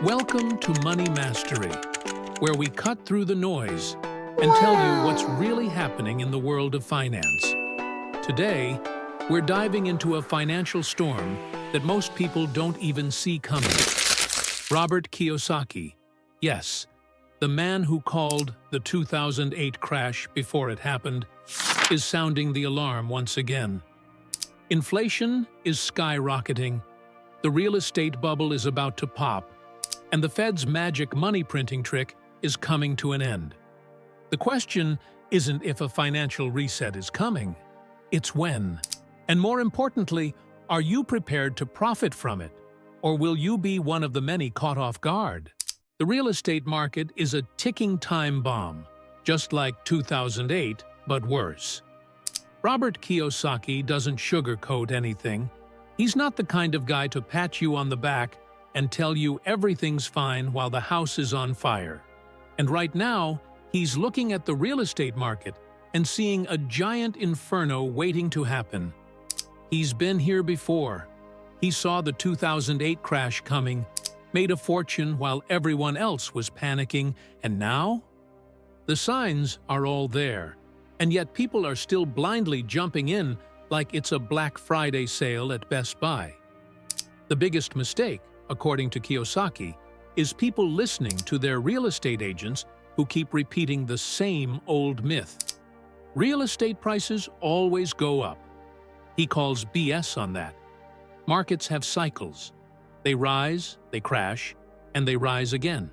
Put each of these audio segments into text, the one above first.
Welcome to Money Mastery, where we cut through the noise and tell you what's really happening in the world of finance. Today, we're diving into a financial storm that most people don't even see coming. Robert Kiyosaki, yes, the man who called the 2008 crash before it happened, is sounding the alarm once again. Inflation is skyrocketing, the real estate bubble is about to pop, and the Fed's magic money printing trick is coming to an end. The question isn't if a financial reset is coming, it's when. And more importantly, are you prepared to profit from it? Or will you be one of the many caught off guard? The real estate market is a ticking time bomb, just like 2008, but worse. Robert Kiyosaki doesn't sugarcoat anything. He's not the kind of guy to pat you on the back and tell you everything's fine while the house is on fire. And right now, he's looking at the real estate market and seeing a giant inferno waiting to happen. He's been here before. He saw the 2008 crash coming, made a fortune while everyone else was panicking, and now? The signs are all there, and yet people are still blindly jumping in like it's a Black Friday sale at Best Buy. The biggest mistake, according to Kiyosaki, is people listening to their real estate agents who keep repeating the same old myth. Real estate prices always go up. He calls BS on that. Markets have cycles. They rise, they crash, and they rise again.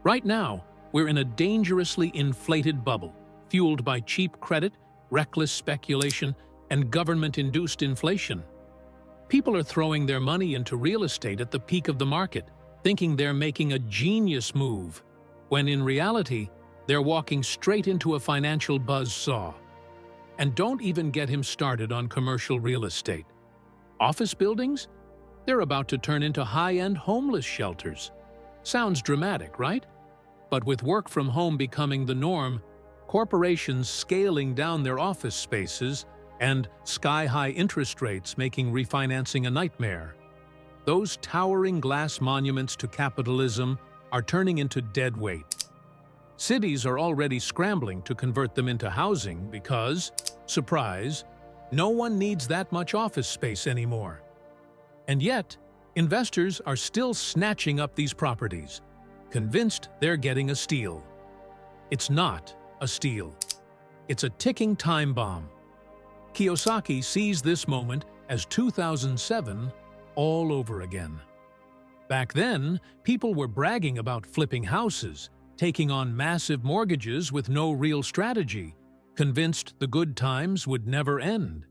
Right now, we're in a dangerously inflated bubble, fueled by cheap credit, reckless speculation, and government-induced inflation. People are throwing their money into real estate at the peak of the market, thinking they're making a genius move, when in reality, they're walking straight into a financial buzzsaw. And don't even get him started on commercial real estate. Office buildings? They're about to turn into high-end homeless shelters. Sounds dramatic, right? But with work from home becoming the norm, corporations scaling down their office spaces, and sky-high interest rates making refinancing a nightmare, those towering glass monuments to capitalism are turning into dead weight. Cities are already scrambling to convert them into housing because, surprise, no one needs that much office space anymore. And yet, investors are still snatching up these properties, convinced they're getting a steal. It's not a steal. It's a ticking time bomb. Kiyosaki sees this moment as 2007 all over again. Back then, people were bragging about flipping houses, taking on massive mortgages with no real strategy, convinced the good times would never end.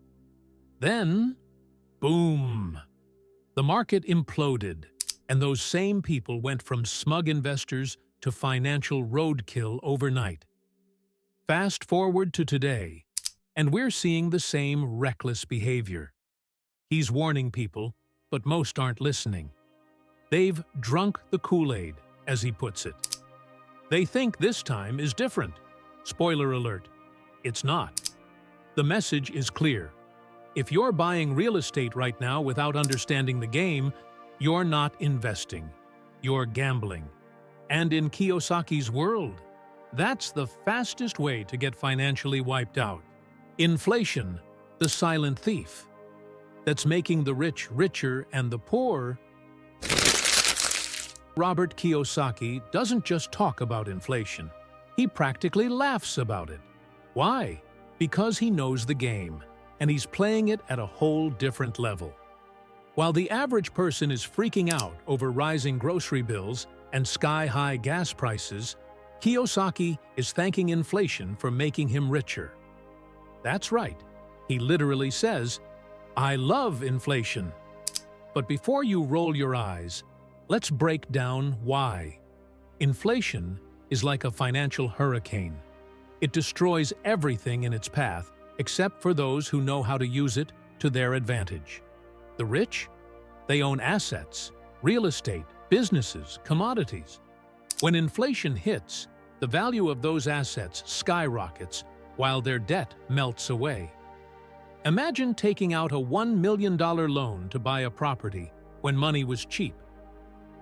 Then, boom! The market imploded, and those same people went from smug investors to financial roadkill overnight. Fast forward to today, and we're seeing the same reckless behavior. He's warning people, but most aren't listening. They've drunk the Kool-Aid, as he puts it. They think this time is different. Spoiler alert, it's not. The message is clear. If you're buying real estate right now without understanding the game, you're not investing. You're gambling. And in Kiyosaki's world, that's the fastest way to get financially wiped out. Inflation, the silent thief, that's making the rich richer and the poor. Robert Kiyosaki doesn't just talk about inflation. He practically laughs about it. Why? Because he knows the game, and he's playing it at a whole different level. While the average person is freaking out over rising grocery bills and sky-high gas prices, Kiyosaki is thanking inflation for making him richer. That's right. He literally says, "I love inflation." But before you roll your eyes, let's break down why. Inflation is like a financial hurricane. It destroys everything in its path, except for those who know how to use it to their advantage. The rich? They own assets, real estate, businesses, commodities. When inflation hits, the value of those assets skyrockets while their debt melts away. Imagine taking out a $1 million loan to buy a property when money was cheap.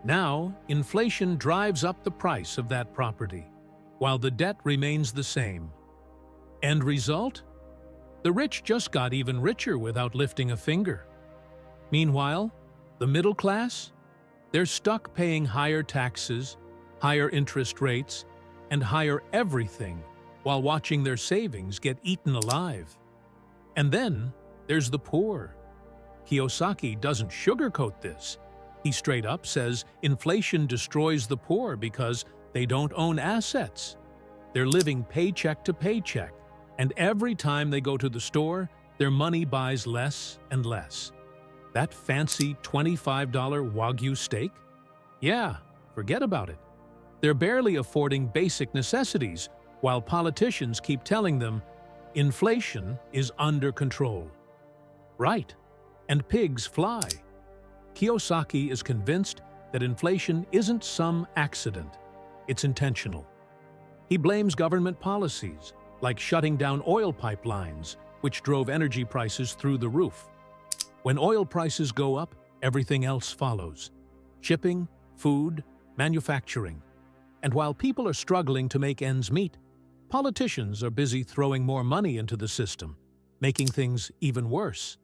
Now, inflation drives up the price of that property, while the debt remains the same. End result? The rich just got even richer without lifting a finger. Meanwhile, the middle class? They're stuck paying higher taxes, higher interest rates, and higher everything while watching their savings get eaten alive. And then there's the poor. Kiyosaki doesn't sugarcoat this. He straight up says inflation destroys the poor because they don't own assets. They're living paycheck to paycheck, and every time they go to the store, their money buys less and less. That fancy $25 Wagyu steak? Yeah, forget about it. They're barely affording basic necessities, while politicians keep telling them inflation is under control. Right, and pigs fly. Kiyosaki is convinced that inflation isn't some accident, it's intentional. He blames government policies, like shutting down oil pipelines, which drove energy prices through the roof. When oil prices go up, everything else follows: shipping, food, manufacturing. And while people are struggling to make ends meet, politicians are busy throwing more money into the system, making things even worse.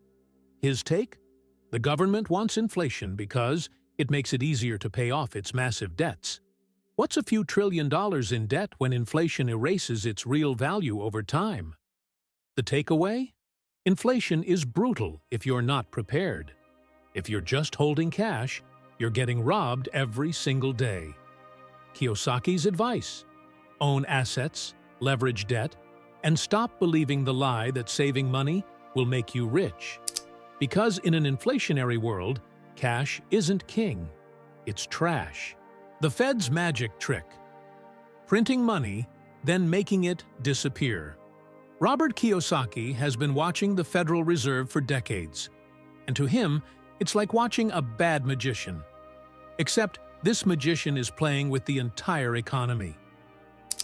His take? The government wants inflation because it makes it easier to pay off its massive debts. What's a few $1 trillion in debt when inflation erases its real value over time? The takeaway? Inflation is brutal if you're not prepared. If you're just holding cash, you're getting robbed every single day. Kiyosaki's advice: own assets, leverage debt, and stop believing the lie that saving money will make you rich. Because in an inflationary world, cash isn't king, it's trash. The Fed's magic trick: printing money, then making it disappear. Robert Kiyosaki has been watching the Federal Reserve for decades, and to him, it's like watching a bad magician. Except this magician is playing with the entire economy.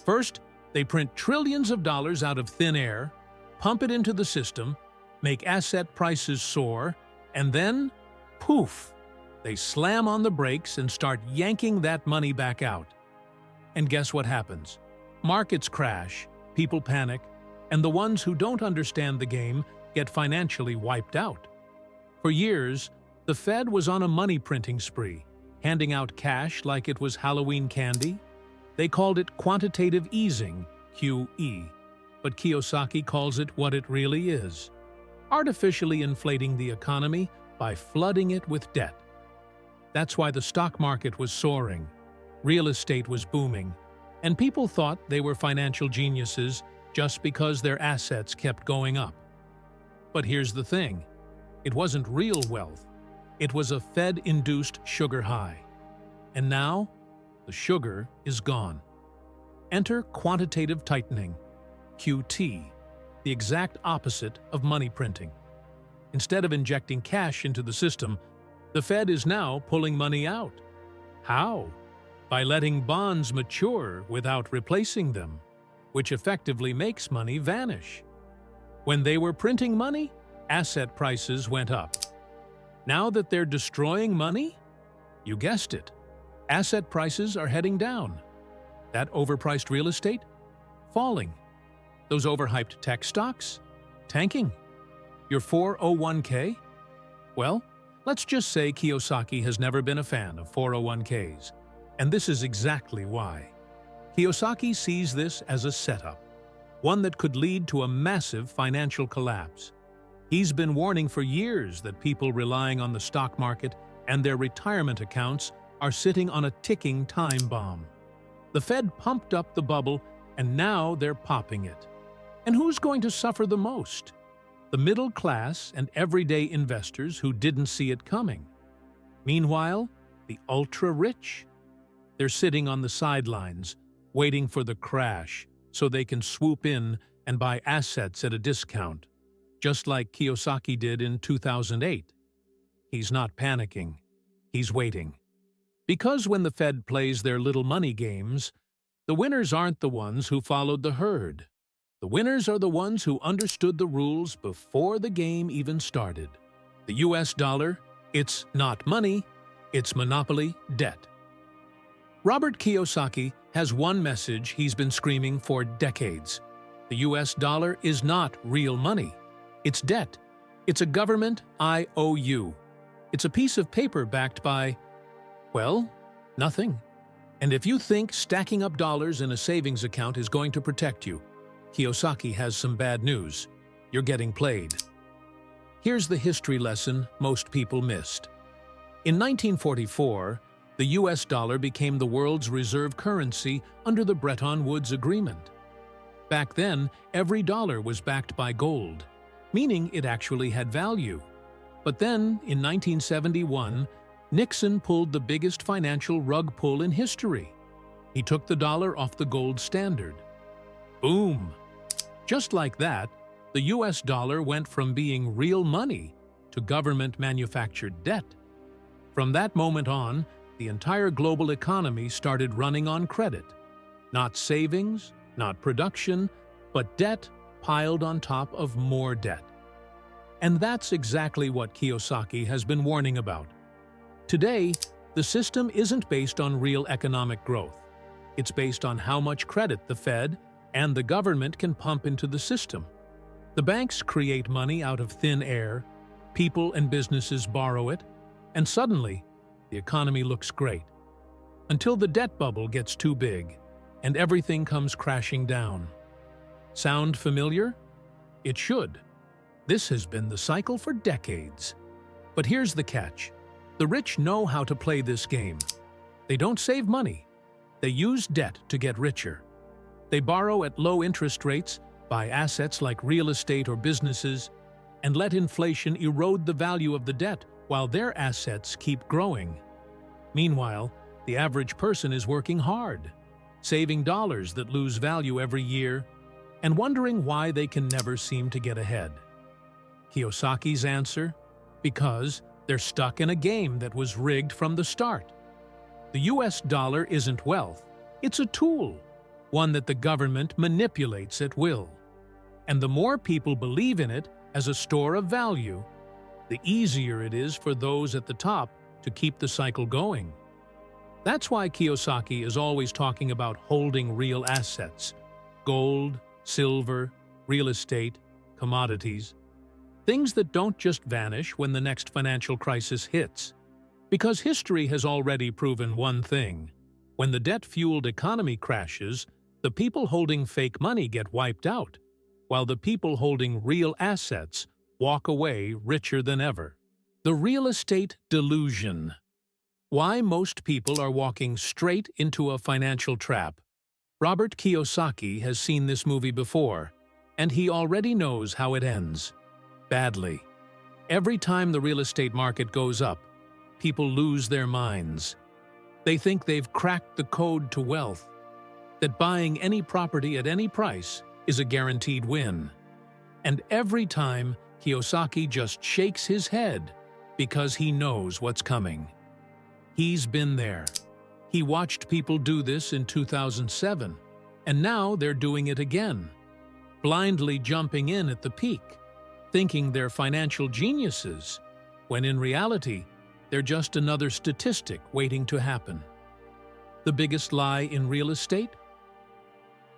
First, they print trillions of dollars out of thin air, pump it into the system, make asset prices soar, and then, poof, they slam on the brakes and start yanking that money back out. And guess what happens? Markets crash, people panic, and the ones who don't understand the game get financially wiped out. For years, the Fed was on a money printing spree, handing out cash like it was Halloween candy. They called it quantitative easing, QE, but Kiyosaki calls it what it really is: artificially inflating the economy by flooding it with debt. That's why the stock market was soaring, real estate was booming, and people thought they were financial geniuses just because their assets kept going up. But here's the thing: it wasn't real wealth. It was a Fed-induced sugar high. And now, the sugar is gone. Enter quantitative tightening, QT, the exact opposite of money printing. Instead of injecting cash into the system, the Fed is now pulling money out. How? By letting bonds mature without replacing them, which effectively makes money vanish. When they were printing money, asset prices went up. Now that they're destroying money, you guessed it, asset prices are heading down. That overpriced real estate? Falling. Those overhyped tech stocks? Tanking. Your 401k? Well, let's just say Kiyosaki has never been a fan of 401ks, and this is exactly why. Kiyosaki sees this as a setup, one that could lead to a massive financial collapse. He's been warning for years that people relying on the stock market and their retirement accounts are sitting on a ticking time bomb. The Fed pumped up the bubble, and now they're popping it. And who's going to suffer the most? The middle class and everyday investors who didn't see it coming. Meanwhile, the ultra-rich? They're sitting on the sidelines, waiting for the crash so they can swoop in and buy assets at a discount, just like Kiyosaki did in 2008. He's not panicking. He's waiting. Because when the Fed plays their little money games, the winners aren't the ones who followed the herd. The winners are the ones who understood the rules before the game even started. The US dollar, it's not money, Its monopoly, debt. Robert Kiyosaki has one message he's been screaming for decades. The US dollar is not real money. It's debt. It's a government IOU. It's a piece of paper backed by, well, nothing. And if you think stacking up dollars in a savings account is going to protect you, Kiyosaki has some bad news. You're getting played. Here's the history lesson most people missed. In 1944, the US dollar became the world's reserve currency under the Bretton Woods Agreement. Back then, every dollar was backed by gold, meaning it actually had value. But then, in 1971, Nixon pulled the biggest financial rug pull in history. He took the dollar off the gold standard. Boom! Just like that, the US dollar went from being real money to government-manufactured debt. From that moment on, the entire global economy started running on credit. Not savings, not production, but debt piled on top of more debt. And that's exactly what Kiyosaki has been warning about. Today, the system isn't based on real economic growth. It's based on how much credit the Fed and the government can pump into the system. The banks create money out of thin air, people and businesses borrow it, and suddenly, the economy looks great. Until the debt bubble gets too big, and everything comes crashing down. Sound familiar? It should. This has been the cycle for decades. But here's the catch. The rich know how to play this game. They don't save money. They use debt to get richer. They borrow at low interest rates, buy assets like real estate or businesses, and let inflation erode the value of the debt while their assets keep growing. Meanwhile, the average person is working hard, saving dollars that lose value every year, and wondering why they can never seem to get ahead. Kiyosaki's answer? Because they're stuck in a game that was rigged from the start. The US dollar isn't wealth, it's a tool, one that the government manipulates at will. And the more people believe in it as a store of value, the easier it is for those at the top to keep the cycle going. That's why Kiyosaki is always talking about holding real assets: gold, silver, real estate, commodities. Things that don't just vanish when the next financial crisis hits. Because history has already proven one thing. When the debt-fueled economy crashes, the people holding fake money get wiped out, while the people holding real assets walk away richer than ever. The real estate delusion. Why most people are walking straight into a financial trap. Robert Kiyosaki has seen this movie before, and he already knows how it ends. Badly. Every time the real estate market goes up, people lose their minds. They think they've cracked the code to wealth, that buying any property at any price is a guaranteed win. And every time, Kiyosaki just shakes his head because he knows what's coming. He's been there. He watched people do this in 2007, and now they're doing it again, blindly jumping in at the peak, thinking they're financial geniuses, when in reality, they're just another statistic waiting to happen. The biggest lie in real estate?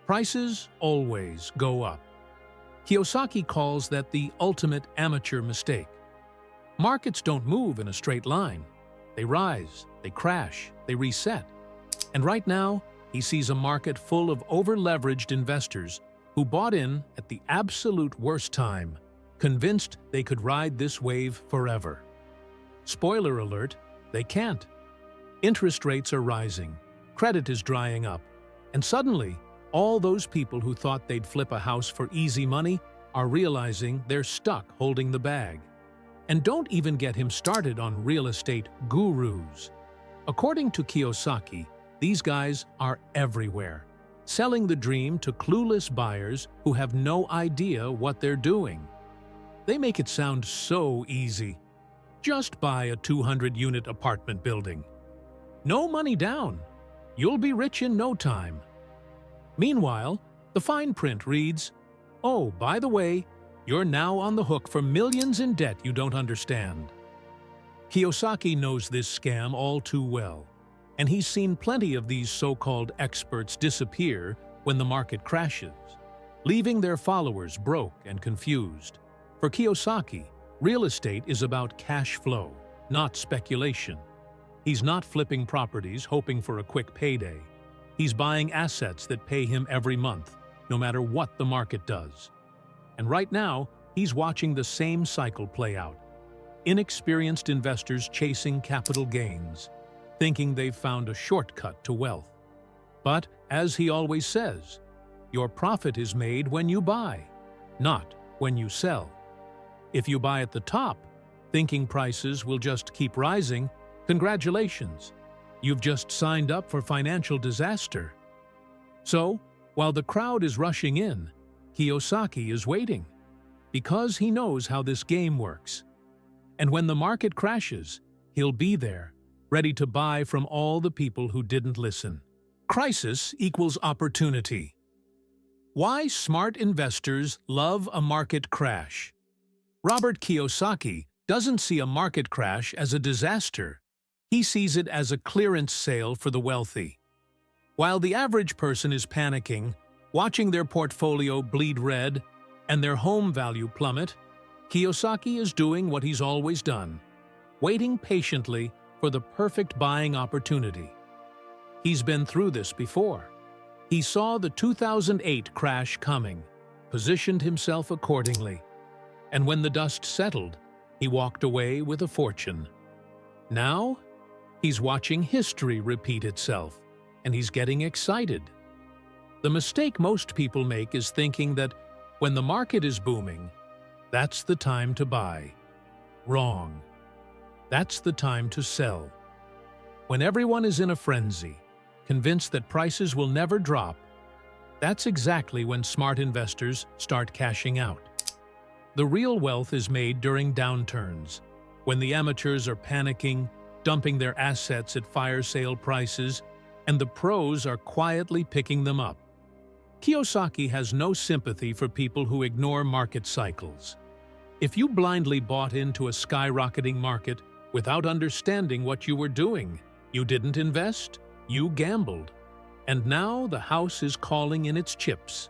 Prices always go up. Kiyosaki calls that the ultimate amateur mistake. Markets don't move in a straight line. They rise, they crash, they reset. And right now, he sees a market full of over-leveraged investors who bought in at the absolute worst time, convinced they could ride this wave forever. Spoiler alert, they can't. Interest rates are rising, credit is drying up, and suddenly, all those people who thought they'd flip a house for easy money are realizing they're stuck holding the bag. And don't even get him started on real estate gurus. According to Kiyosaki, these guys are everywhere, selling the dream to clueless buyers who have no idea what they're doing. They make it sound so easy. Just buy a 200-unit apartment building. No money down. You'll be rich in no time. Meanwhile, the fine print reads, "Oh, by the way, you're now on the hook for millions in debt you don't understand." Kiyosaki knows this scam all too well, and he's seen plenty of these so-called experts disappear when the market crashes, leaving their followers broke and confused. For Kiyosaki, real estate is about cash flow, not speculation. He's not flipping properties hoping for a quick payday. He's buying assets that pay him every month, no matter what the market does. And right now, he's watching the same cycle play out. Inexperienced investors chasing capital gains, thinking they've found a shortcut to wealth. But, as he always says, your profit is made when you buy, not when you sell. If you buy at the top, thinking prices will just keep rising, congratulations, you've just signed up for financial disaster. So, while the crowd is rushing in, Kiyosaki is waiting, because he knows how this game works. And when the market crashes, he'll be there, ready to buy from all the people who didn't listen. Crisis equals opportunity. Why smart investors love a market crash. Robert Kiyosaki doesn't see a market crash as a disaster. He sees it as a clearance sale for the wealthy. While the average person is panicking, watching their portfolio bleed red and their home value plummet, Kiyosaki is doing what he's always done, waiting patiently for the perfect buying opportunity. He's been through this before. He saw the 2008 crash coming, positioned himself accordingly, and when the dust settled, he walked away with a fortune. Now, he's watching history repeat itself, and he's getting excited. The mistake most people make is thinking that when the market is booming, that's the time to buy. Wrong. That's the time to sell. When everyone is in a frenzy, convinced that prices will never drop, that's exactly when smart investors start cashing out. The real wealth is made during downturns, when the amateurs are panicking, dumping their assets at fire sale prices, and the pros are quietly picking them up. Kiyosaki has no sympathy for people who ignore market cycles. If you blindly bought into a skyrocketing market without understanding what you were doing, you didn't invest, you gambled. And now the house is calling in its chips.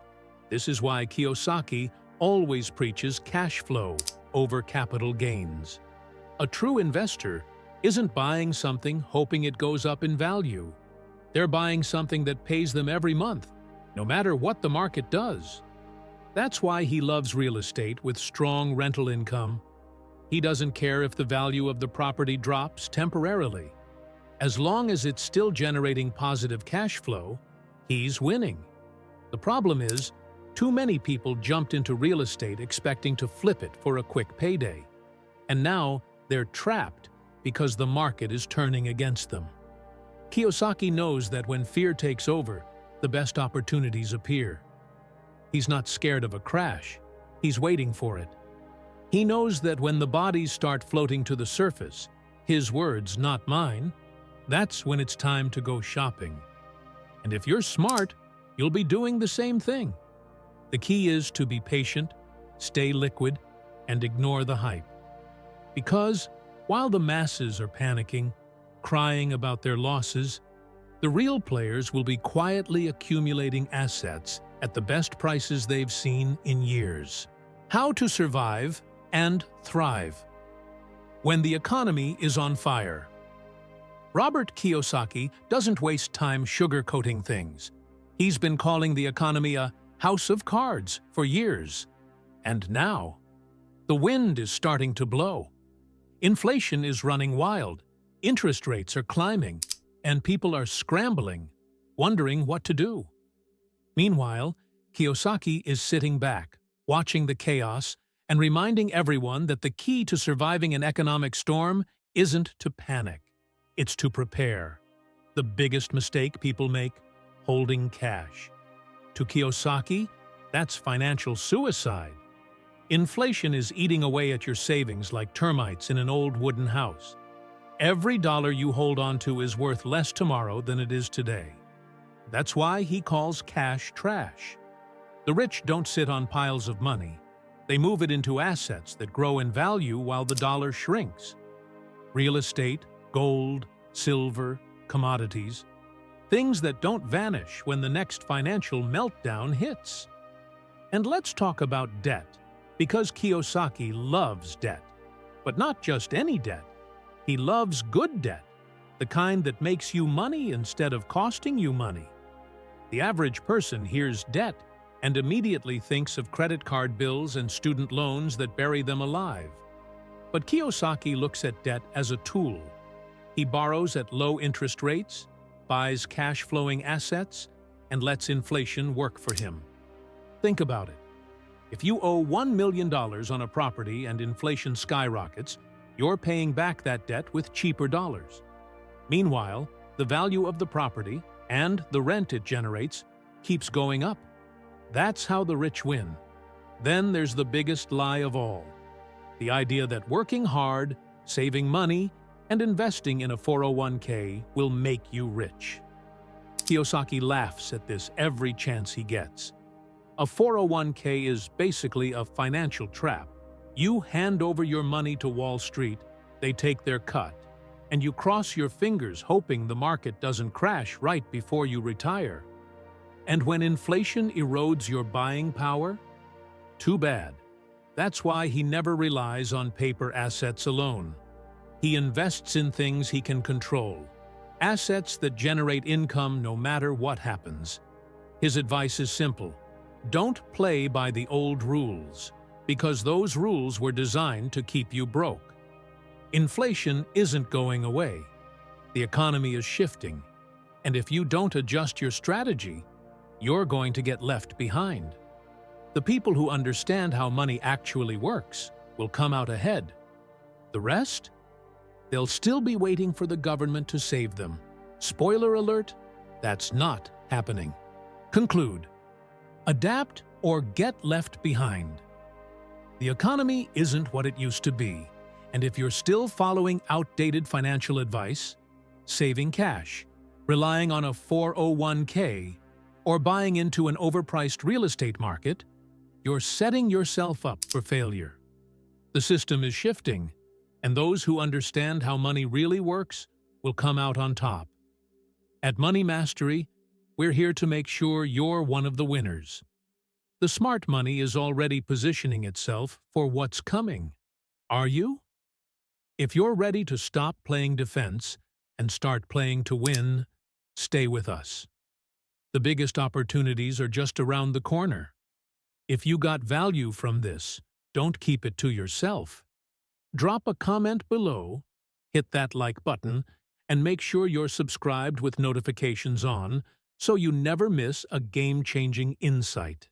This is why Kiyosaki always preaches cash flow over capital gains. A true investor isn't buying something hoping it goes up in value. They're buying something that pays them every month, no matter what the market does. That's why he loves real estate with strong rental income. He doesn't care if the value of the property drops temporarily. As long as it's still generating positive cash flow, he's winning. The problem is, too many people jumped into real estate expecting to flip it for a quick payday. And now they're trapped because the market is turning against them. Kiyosaki knows that when fear takes over, the best opportunities appear. He's not scared of a crash. He's waiting for it. He knows that when the bodies start floating to the surface, his words, not mine, that's when it's time to go shopping. And if you're smart, you'll be doing the same thing. The key is to be patient, stay liquid, and ignore the hype. Because while the masses are panicking, crying about their losses, the real players will be quietly accumulating assets at the best prices they've seen in years. How to survive and thrive when the economy is on fire. Robert Kiyosaki doesn't waste time sugarcoating things. He's been calling the economy a house of cards for years. And now, the wind is starting to blow. Inflation is running wild, interest rates are climbing, and people are scrambling, wondering what to do. Meanwhile, Kiyosaki is sitting back, watching the chaos, and reminding everyone that the key to surviving an economic storm isn't to panic, it's to prepare. The biggest mistake people make? Holding cash. To Kiyosaki, that's financial suicide. Inflation is eating away at your savings like termites in an old wooden house. Every dollar you hold on to is worth less tomorrow than it is today. That's why he calls cash trash. The rich don't sit on piles of money. They move it into assets that grow in value while the dollar shrinks. Real estate, gold, silver, commodities, things that don't vanish when the next financial meltdown hits. And let's talk about debt, because Kiyosaki loves debt. But not just any debt. He loves good debt, the kind that makes you money instead of costing you money. The average person hears debt and immediately thinks of credit card bills and student loans that bury them alive. But Kiyosaki looks at debt as a tool. He borrows at low interest rates, buys cash-flowing assets, and lets inflation work for him. Think about it. If you owe $1 million on a property and inflation skyrockets, you're paying back that debt with cheaper dollars. Meanwhile, the value of the property and the rent it generates keeps going up. That's how the rich win. Then there's the biggest lie of all. The idea that working hard, saving money, and investing in a 401k will make you rich. Kiyosaki laughs at this every chance he gets. A 401k is basically a financial trap. You hand over your money to Wall Street, they take their cut, and you cross your fingers hoping the market doesn't crash right before you retire. And when inflation erodes your buying power, too bad. That's why he never relies on paper assets alone. He invests in things he can control, assets that generate income no matter what happens. His advice is simple. Don't play by the old rules, because those rules were designed to keep you broke. Inflation isn't going away. The economy is shifting, and if you don't adjust your strategy, you're going to get left behind. The people who understand how money actually works will come out ahead. The rest? They'll still be waiting for the government to save them. Spoiler alert, that's not happening. Conclude. Adapt or get left behind. The economy isn't what it used to be, and if you're still following outdated financial advice, saving cash, relying on a 401k, or buying into an overpriced real estate market, you're setting yourself up for failure. The system is shifting, and those who understand how money really works will come out on top. At Money Mastery, we're here to make sure you're one of the winners. The smart money is already positioning itself for what's coming. Are you? If you're ready to stop playing defense and start playing to win, stay with us. The biggest opportunities are just around the corner. If you got value from this, don't keep it to yourself. Drop a comment below, hit that like button, and make sure you're subscribed with notifications on so you never miss a game-changing insight.